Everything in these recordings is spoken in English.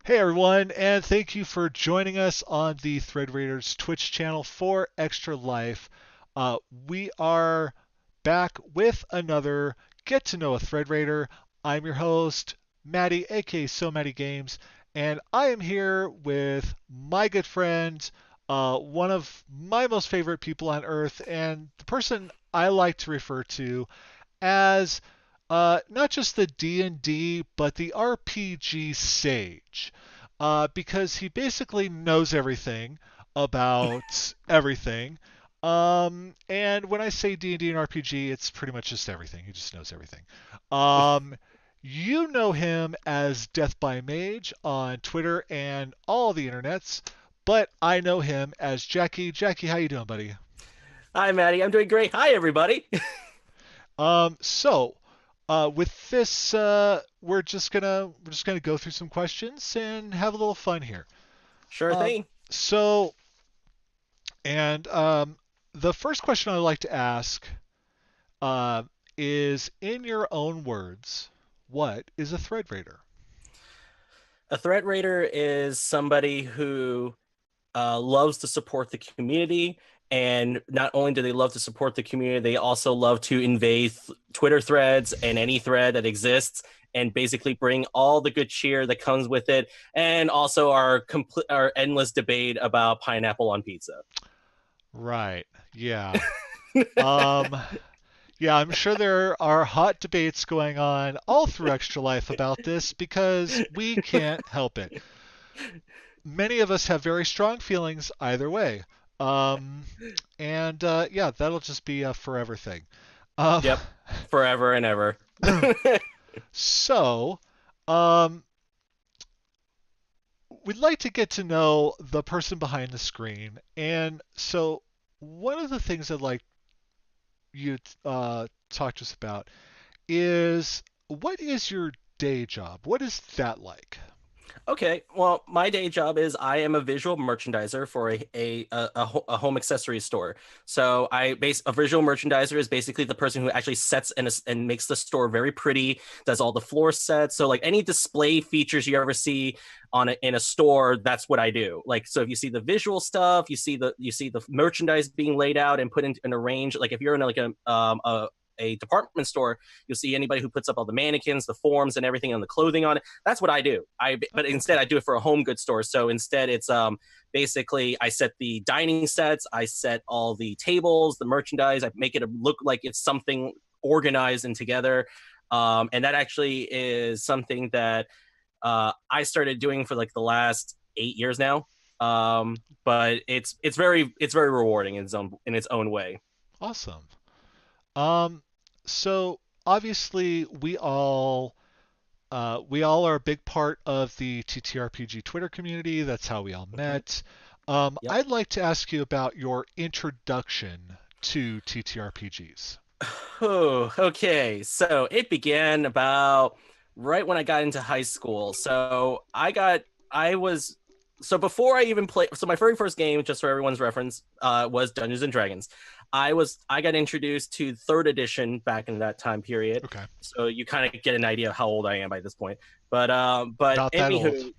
Hey everyone, and thank you for joining us on the Thread Raiders Twitch channel for Extra Life. We are back with another Get to Know a Thread Raider. I'm your host, Matty, aka So Matty Games, and I am here with my good friend, one of my most favorite people on Earth, and the person I like to refer to as not just the D&D, but the RPG sage, because he basically knows everything about everything. And when I say D&D and RPG, it's pretty much just everything. He just knows everything. Um, you know him as DeathByMage on Twitter and all the internets, but I know him as Jacky. Jacky, how you doing, buddy? Hi, Matty. I'm doing great. Hi, everybody. With this, we're just gonna go through some questions and have a little fun here. Sure Um, thing. so, and the first question I'd like to ask uh, is, in your own words, what is a thread raider? A threat raider is somebody who loves to support the community. And not only do they love to support the community, they also love to invade Twitter threads and any thread that exists and basically bring all the good cheer that comes with it. And also our endless debate about pineapple on pizza. Right. Yeah. Um, yeah, I'm sure there are hot debates going on all through Extra Life about this because we can't help it. Many of us have very strong feelings either way. Um, and yeah, that'll just be a forever thing. Um, Yep. Forever and ever. so, um, we'd like to get to know the person behind the screen. And so, one of the things I'd like you to talk to us about is what is your day job? What is that like? Okay, well, my day job is I am a visual merchandiser for a home accessory store. So a visual merchandiser is basically the person who actually sets and makes the store very pretty, does all the floor sets. So like any display features you ever see in a store, that's what I do. Like so if you see the visual stuff, you see the merchandise being laid out and put in a range. Like if you're in like a department store, you'll see anybody who puts up all the mannequins, the forms, and everything on the clothing on it. That's what I do. But Oh, instead okay. I do it for a home goods store. So instead it's basically I set the dining sets, I set all the tables, the merchandise, I make it look like it's something organized and together. And that actually is something that I started doing for like the last 8 years now. But it's very rewarding in its own way. Awesome. Um, so obviously we all are a big part of the TTRPG Twitter community. That's how we all Mhm. met. Yep. I'd like to ask you about your introduction to TTRPGs. Oh, okay. So it began about right when I got into high school. I was, so before I even played, so my very first game, just for everyone's reference, was Dungeons and Dragons. I got introduced to third edition back in that time period. Okay. So you kind of get an idea of how old I am by this point. But Not that old. anywho,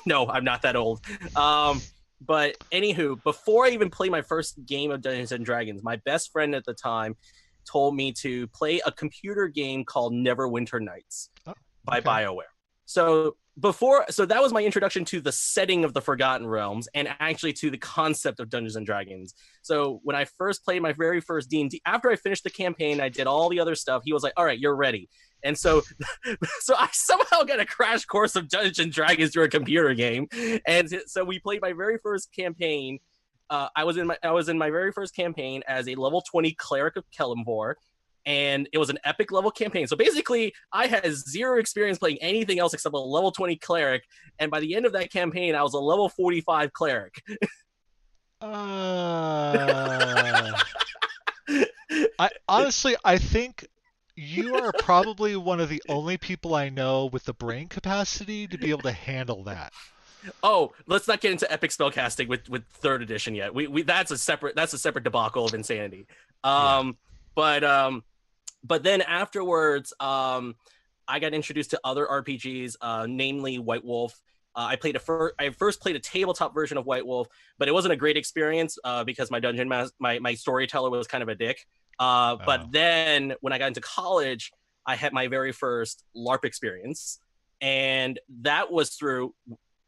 no, I'm not that old. But anywho, before I even played my first game of Dungeons and Dragons, my best friend at the time told me to play a computer game called Neverwinter Nights Oh, by okay. BioWare. So that was my introduction to the setting of the Forgotten Realms and actually to the concept of Dungeons and Dragons. So when I first played my very first D&D, after I finished the campaign, I did all the other stuff. He was like, "All right, you're ready." And so, so I somehow got a crash course of Dungeons and Dragons through a computer game, and so we played my very first campaign. I was in my very first campaign as a level 20 cleric of Kellamvor, and it was an epic level campaign. So basically, I had zero experience playing anything else except a level 20 cleric, and by the end of that campaign, I was a level 45 cleric. Uh, I think you are probably one of the only people I know with the brain capacity to be able to handle that. Oh, let's not get into epic spellcasting with third edition yet. We that's a separate debacle of insanity. Yeah. Um, but um, but then afterwards, I got introduced to other RPGs, namely White Wolf. I first played a tabletop version of White Wolf, but it wasn't a great experience because my storyteller was kind of a dick. But then when I got into college, I had my very first LARP experience, and that was through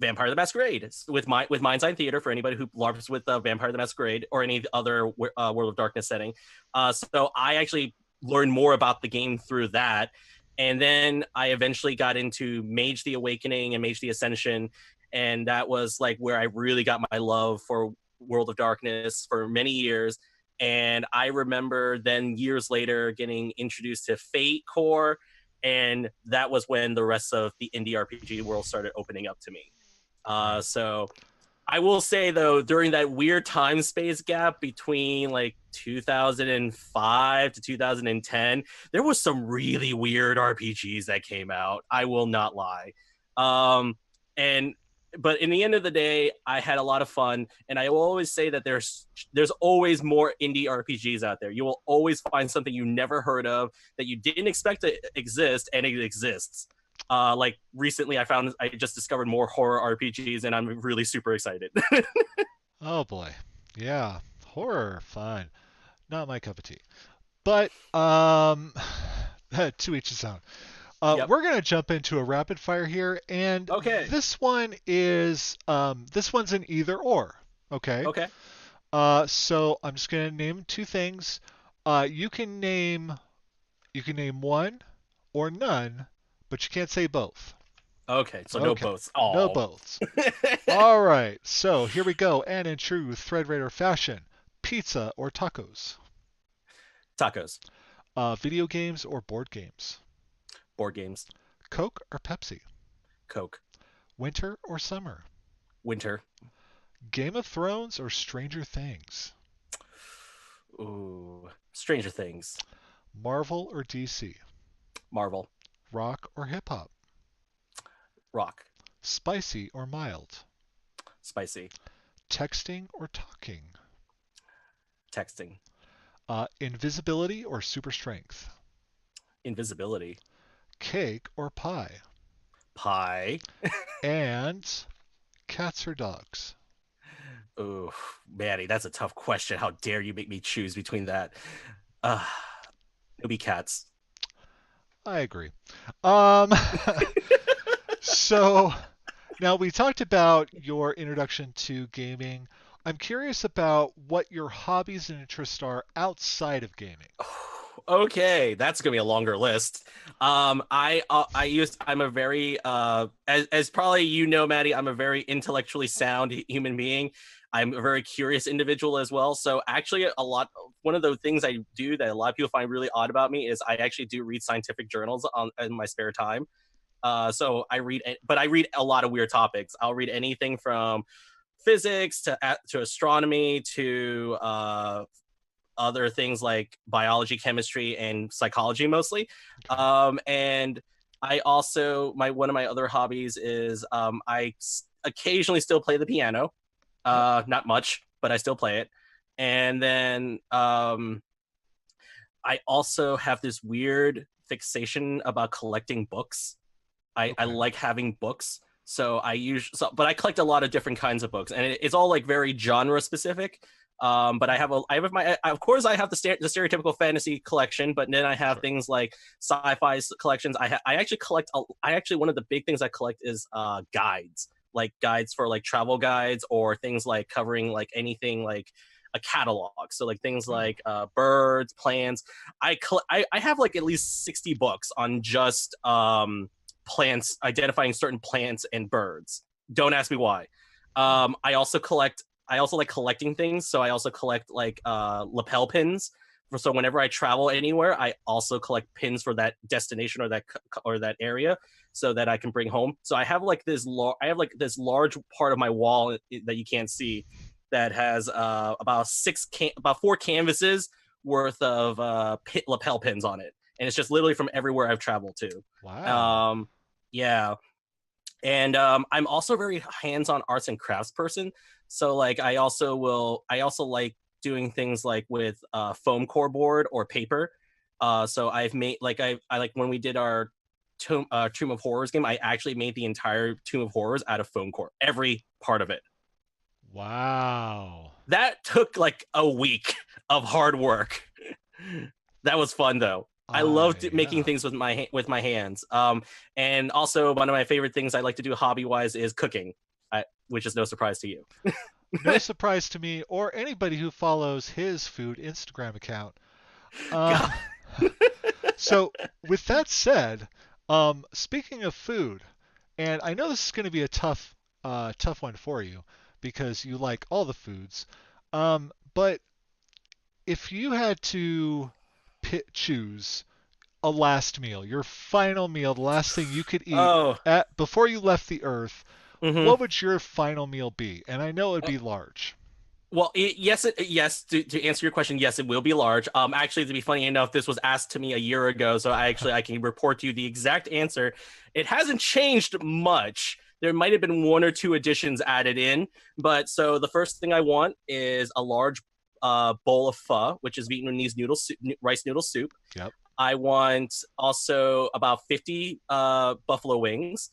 Vampire the Masquerade with Mind's Eye Theater, for anybody who LARPs with Vampire the Masquerade or any other World of Darkness setting. So I actually learned more about the game through that. And then I eventually got into Mage the Awakening and Mage the Ascension. And that was like where I really got my love for World of Darkness for many years. And I remember then years later getting introduced to Fate Core. And that was when the rest of the indie RPG world started opening up to me. So I will say, though, during that weird time space gap between like 2005 to 2010, there was some really weird RPGs that came out. I will not lie. But in the end of the day, I had a lot of fun, and I will always say that there's always more indie RPGs out there. You will always find something you never heard of that you didn't expect to exist, and it exists. Like recently, I just discovered more horror RPGs, and I'm really super excited. Oh boy, yeah, horror, fine. Not my cup of tea. But to each his own. Yep. We're gonna jump into a rapid fire here, and Okay. this one's an either or. Okay. Okay. So I'm just gonna name two things. You can name one or none, but you can't say both. Okay. So no Okay. boths. Oh. No boths. All right. So here we go. And in true Thread Raider fashion, pizza or tacos? Tacos. Video games or board games? Board games. Coke or Pepsi? Coke. Winter or summer? Winter. Game of Thrones or Stranger Things? Ooh. Stranger Things. Marvel or DC? Marvel. Rock or hip hop? Rock. Spicy or mild? Spicy. Texting or talking? Texting. Invisibility or super strength? Invisibility. Cake or pie? Pie. And cats or dogs? Ooh, Matty, that's a tough question. How dare you make me choose between that? It'll be cats. I agree. So now we talked about your introduction to gaming. I'm curious about what your hobbies and interests are outside of gaming. Okay, that's gonna be a longer list. I'm a very as probably you know, Matty, I'm a very intellectually sound human being. I'm a very curious individual as well. So actually, one of the things I do that a lot of people find really odd about me is I actually do read scientific journals in my spare time. So I read a lot of weird topics. I'll read anything from physics to astronomy to other things like biology, chemistry, and psychology mostly. And I also one of my other hobbies is I occasionally still play the piano. Not much, but I still play it. And then I also have this weird fixation about collecting books. I like having books. So but I collect a lot of different kinds of books, and it's all like very genre specific. But I have the stereotypical fantasy collection, but then I have things like sci-fi collections. I actually one of the big things I collect is guides, like guides for like travel guides or things like covering like anything like a catalog. So like things like birds, plants. I have like at least 60 books on just plants, identifying certain plants and birds. Don't ask me why. I also like collecting things, so I also collect like lapel pins. So whenever I travel anywhere, I also collect pins for that destination or that area, so that I can bring home. So I have like this large part of my wall that you can't see that has about 4 canvases worth of lapel pins on it, and it's just literally from everywhere I've traveled to. Wow. Yeah. And I'm also a very hands-on arts and crafts person. So like I also like doing things like with foam core board or paper. So I've made like I like when we did our Tomb of Horrors game, I actually made the entire Tomb of Horrors out of foam core, every part of it. Wow. That took like a week of hard work. That was fun though. I loved making Yeah. things with my hands. And also one of my favorite things I like to do hobby wise is cooking, which is no surprise to you. No surprise to me or anybody who follows his food Instagram account. God. Um, so, with that said, speaking of food, and I know this is going to be a tough one for you because you like all the foods. But if you had to choose a last meal, your final meal, the last thing you could eat Oh. before you left the earth, Mm-hmm. what would your final meal be? And I know it would be large. Well, yes. To answer your question, yes, it will be large. Actually, to be funny enough, this was asked to me a year ago, so I can report to you the exact answer. It hasn't changed much. There might have been one or two additions added in, but so the first thing I want is a large bowl of pho, which is Vietnamese rice noodle soup. Yep. I want also about 50 buffalo wings,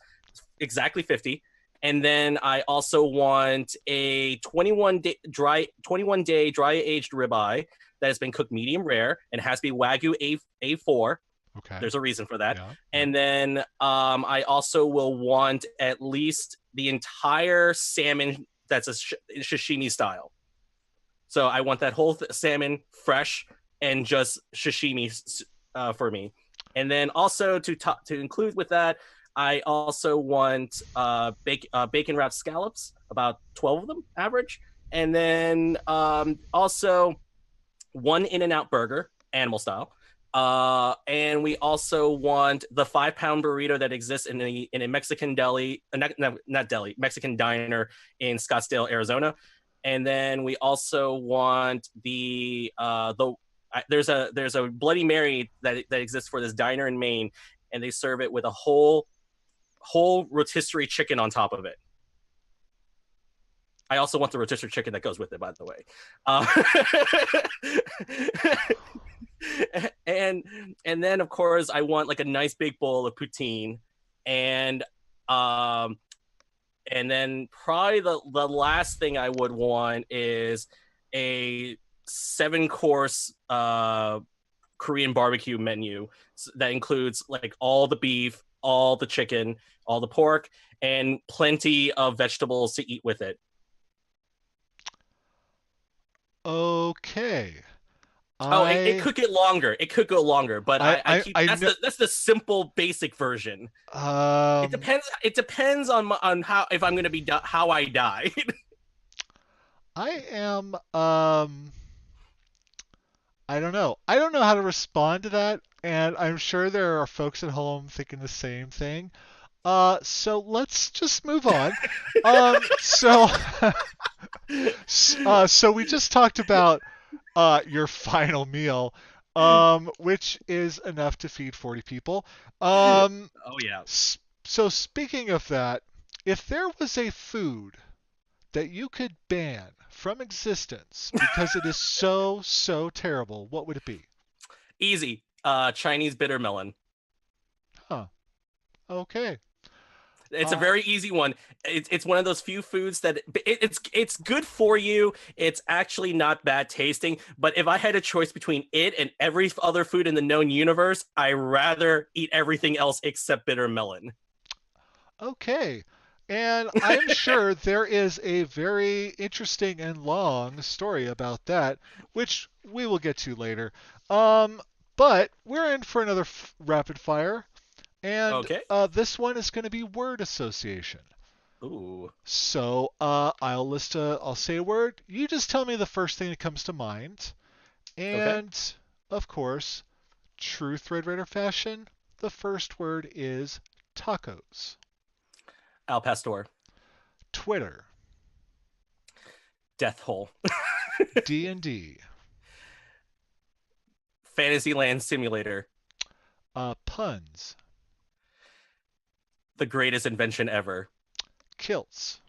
exactly 50. And then I also want a 21 day dry aged ribeye that has been cooked medium rare and has to be Wagyu A4. Okay. There's a reason for that. Yeah. And then I also will want at least the entire salmon that's a sashimi style. So I want that whole salmon fresh and just sashimi for me. And then also to include with that, I also want bacon wrapped scallops, about 12 of them average. And then also one In-N-Out burger, animal style. And we also want the 5-pound burrito that exists in a Mexican deli, not deli, Mexican diner in Scottsdale, Arizona. And then we also want there's a Bloody Mary that exists for this diner in Maine, and they serve it with a whole rotisserie chicken on top of it. I also want the rotisserie chicken that goes with it, by the way. And then of course I want like a nice big bowl of poutine, and then probably the last thing I would want is a 7-course Korean barbecue menu that includes like all the beef, all the chicken, all the pork, and plenty of vegetables to eat with it. Okay. Oh, it I could get longer. It could go longer, but I keep I that's the simple basic version. It um depends. It depends on how if I'm gonna be how I die. I am I don't know. I don't know how to respond to that, and I'm sure there are folks at home thinking the same thing. So let's just move on. So so we just talked about your final meal, which is enough to feed 40 people. Um, Oh yeah. so speaking of that, if there was a food that you could ban from existence because it is so terrible, what would it be? Easy. Chinese bitter melon. Huh. Okay. It's a Uh, very easy one. It's one of those few foods that it's good for you. It's actually not bad tasting. But if I had a choice between it and every other food in the known universe, I rather eat everything else except bitter melon. okay. And I'm sure there is a very interesting and long story about that, which we will get to later. Um, but we're in for another rapid fire, and Okay. this one is going to be word association. Ooh. So I'll say a word. You just tell me the first thing that comes to mind, Okay. and of course, true Thread Raider fashion, the first word is tacos. Al Pastor. Twitter, Death hole. D&D, Fantasyland simulator. puns, The greatest invention ever. kilts,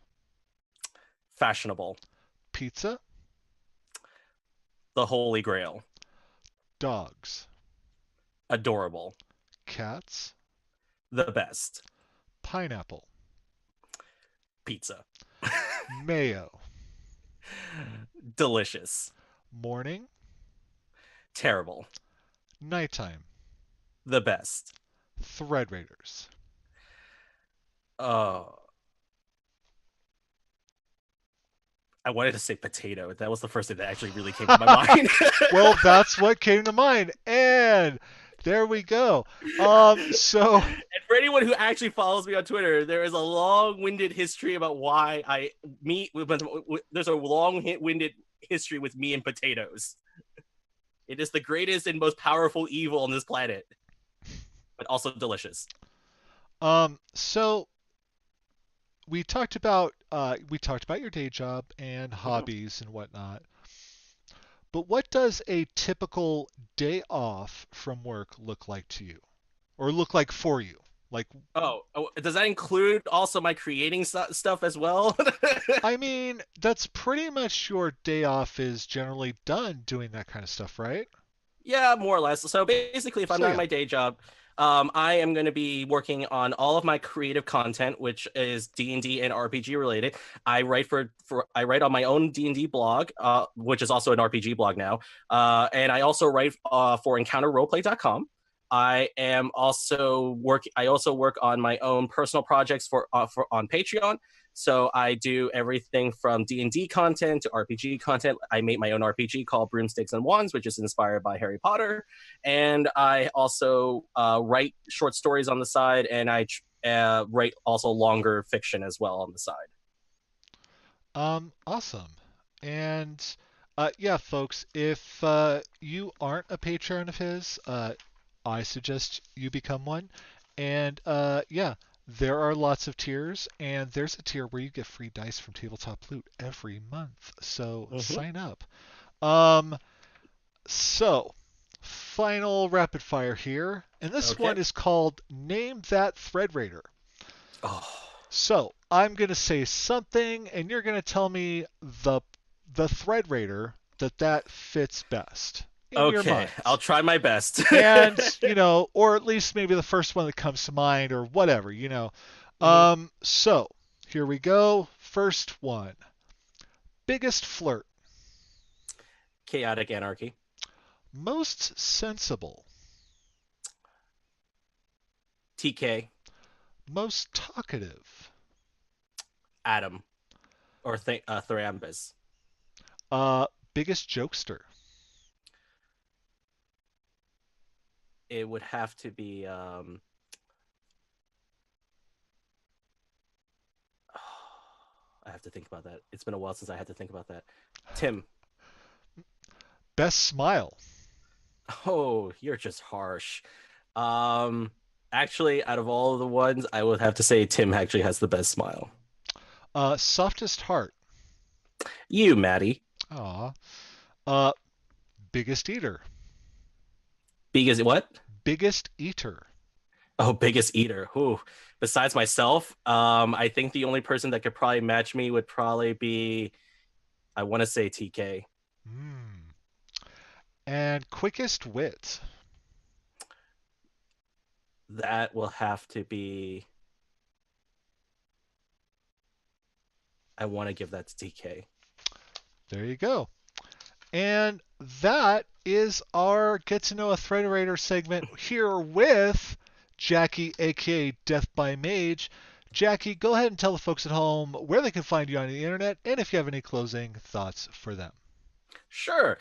Fashionable. pizza, The holy grail. dogs, Adorable. cats, The best. Pineapple. Pizza. Mayo. Delicious. Morning. Terrible. Nighttime. The best. Thread Raiders. Oh, I wanted to say potato. That was the first thing that actually really came to my mind. Well, that's what came to mind. And there we go. So And for anyone who actually follows me on Twitter, there is a long-winded history about why I meet. There's a long-winded history with me and potatoes. It is the greatest and most powerful evil on this planet, but also delicious. so we talked about your day job and hobbies and whatnot. But what does a typical day off from work look like to you, or look like for you? Like, Does that include also my creating stuff as well? I mean, that's pretty much your day off is generally done doing that kind of stuff, right? Yeah, more or less. So basically, if I'm So not at yeah. my day job, I am going to be working on all of my creative content, which is D&D and RPG related. I write I write on my own D&D blog, which is also an RPG blog now, and I also write for EncounterRoleplay.com. I also work on my own personal projects for on Patreon. So I do everything from D&D content to RPG content. I made my own RPG called Broomsticks and Wands, which is inspired by Harry Potter. And I also write short stories on the side, and I write also longer fiction as well on the side. Awesome. And yeah, folks, if you aren't a Patreon of his, I suggest you become one. And yeah, there are lots of tiers, and there's a tier where you get free dice from Tabletop Loot every month. So Mm-hmm. sign up. Um, so final rapid fire here, and this one Okay. is called Name That Thread Raider. Oh, So I'm gonna say something, and you're gonna tell me the thread raider that fits best in your okay. I'll mind. try my best. And, or at least maybe the first one that comes to mind or whatever. Mhm. So here we go. First one. Biggest flirt. Chaotic anarchy. Most sensible. TK. Most talkative. Adam. Or Theriambus. Uh, biggest jokester. It would have to be I have to think about that. It's been a while since I had to think about that. Tim. Best smile. Oh, you're just harsh. Um, Actually, out of all of the ones, I would have to say Tim actually has the best smile. Softest heart. You, Matty. Aw. Uh, biggest eater. Biggest what? Biggest eater. Oh, biggest eater. Who? Besides myself, I think the only person that could probably match me would probably be, I want to say TK. Hmm. And quickest wit. That will have to be. I want to give that to TK. There you go. And that is our Get to Know a Thread Raider segment here with Jacky, aka DeathByMage. Jacky, go ahead and tell the folks at home where they can find you on the internet and if you have any closing thoughts for them. Sure.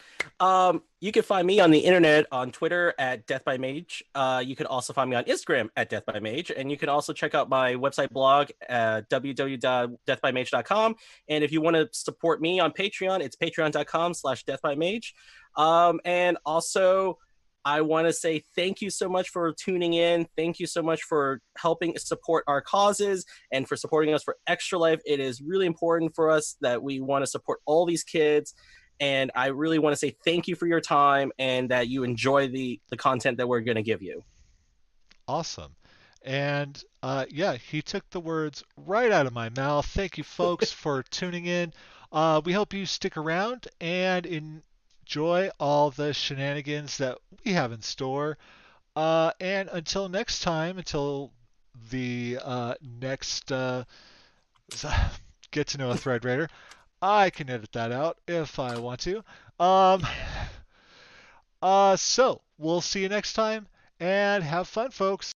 You can find me on the internet on Twitter at DeathByMage. You can also find me on Instagram at DeathByMage. And you can also check out my website blog at www.deathbymage.com. And if you want to support me on Patreon, it's patreon.com/deathbymage. And also, I want to say thank you so much for tuning in. Thank you so much for helping support our causes and for supporting us for Extra Life. It is really important for us that we want to support all these kids. And I really want to say thank you for your time and that you enjoy the content that we're going to give you. Awesome. And yeah, he took the words right out of my mouth. Thank you, folks, for tuning in. We hope you stick around and enjoy all the shenanigans that we have in store. And until next time, until the next Get to Know a Thread Raider. I can edit that out if I want to. So we'll see you next time, and have fun, folks.